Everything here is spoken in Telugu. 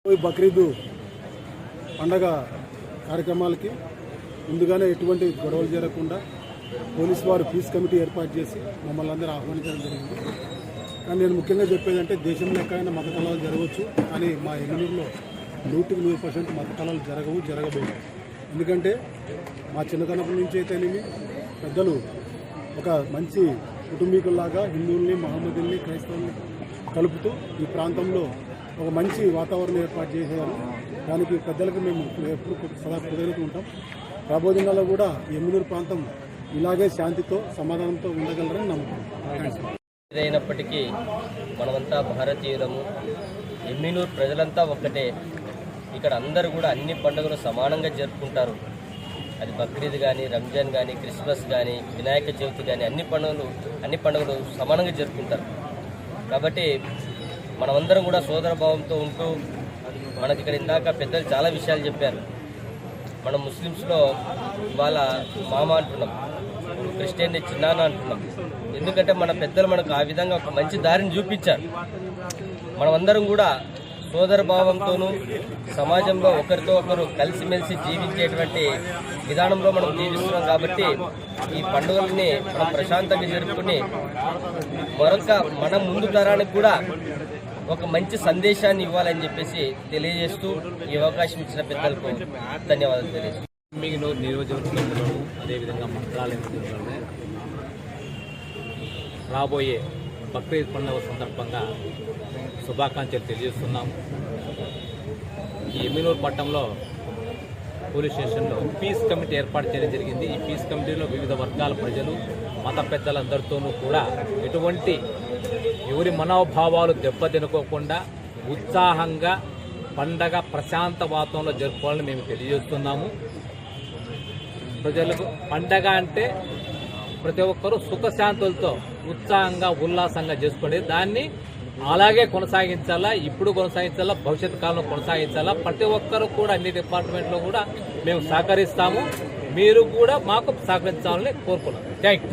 బక్రీద్ పండగ కార్యక్రమాలకి ముందుగానే ఎటువంటి గొడవలు జరగకుండా పోలీసు వారు పీస్ కమిటీ ఏర్పాటు చేసి మమ్మల్ని అందరూ ఆహ్వానించడం జరిగింది. కానీ నేను ముఖ్యంగా చెప్పేదంటే దేశంలో ఎక్కడైనా మత కళాలు జరగవచ్చు, కానీ మా ఎమ్మెల్యేలో 100% మత కళాలు జరగబోవు. ఎందుకంటే మా చిన్నతనం నుంచి అయితేనేమి పెద్దలు ఒక మంచి కుటుంబీకుల్లాగా హిందువుల్ని, మహమ్మదుల్ని, క్రైస్తవుల్ని కలుపుతూ ఈ ప్రాంతంలో ఒక మంచి వాతావరణం ఏర్పాటు చేసేవారు. దానికి పెద్దలకు మేము ఎప్పుడు సదా కృతజ్ఞత ఉంటాం. రాబోయే దినాల్లో కూడా ఈ ఎమ్మినూరు ప్రాంతం ఇలాగే శాంతితో సమాధానంతో ఉండగలరని నమ్ముతున్నాం. ఏదైనప్పటికీ మనమంతా భారతీయులము, ఎమ్మినూరు ప్రజలంతా ఒక్కటే. ఇక్కడ అందరూ కూడా అన్ని పండుగలు సమానంగా జరుపుకుంటారు. అది బక్రీద్ కానీ, రంజాన్ కానీ, క్రిస్మస్ కానీ, వినాయక చవితి కానీ అన్ని పండుగలు సమానంగా జరుపుకుంటారు. కాబట్టి మనమందరం కూడా సోదర భావంతో ఉంటూ, మనకి ఇక్కడ ఇందాక పెద్దలు చాలా విషయాలు చెప్పారు. మనం ముస్లిమ్స్లో వాళ్ళ మామ అంటున్నాం, క్రిస్టియన్ని చిన్నాన్న అంటున్నాం. ఎందుకంటే మన పెద్దలు మనకు ఆ విధంగా ఒక మంచి దారిని చూపించారు. మనమందరం కూడా సోదర భావంతోనూ సమాజంలో ఒకరితో ఒకరు కలిసిమెలిసి జీవించేటువంటి విధానంలో మనం జీవిస్తున్నాం. కాబట్టి ఈ పండుగల్ని మనం ప్రశాంతంగా జరుపుకుని మన ముందు తరానికి కూడా ఒక మంచి సందేశాన్ని ఇవ్వాలని చెప్పేసి తెలియజేస్తూ ఈ అవకాశం ఇచ్చిన పెద్దలకు ధన్యవాదాలు తెలియజేస్తాను. ఎమ్మిగనూరు నియోజకవర్గంలోనూ అదేవిధంగా మంత్రాలయం రాబోయే బక్రీద్ పండుగ సందర్భంగా శుభాకాంక్షలు తెలియజేస్తున్నాము. ఈ ఎమ్మిగనూరు పట్టణంలో పోలీస్ స్టేషన్లో పీస్ కమిటీ ఏర్పాటు చేయడం జరిగింది. ఈ పీస్ కమిటీలో వివిధ వర్గాల ప్రజలు, మత పెద్దలందరితోనూ కూడా ఎటువంటి ఎవరి మనోభావాలు దెబ్బతినుకోకుండా ఉత్సాహంగా పండగ ప్రశాంత వాతావరణంలో జరుపుకోవాలని మేము తెలియజేస్తున్నాము. ప్రజలకు పండగ అంటే ప్రతి ఒక్కరూ సుఖశాంతులతో ఉత్సాహంగా ఉల్లాసంగా చేసుకునే దాన్ని అలాగే కొనసాగించాలా, ఇప్పుడు కొనసాగించాలా, భవిష్యత్ కాలంలో కొనసాగించాలా. ప్రతి ఒక్కరు కూడా అన్ని డిపార్ట్మెంట్లో కూడా మేము సహకరిస్తాము. మీరు కూడా మాకు సహకరించాలని కోరుకున్నాం. Thank you.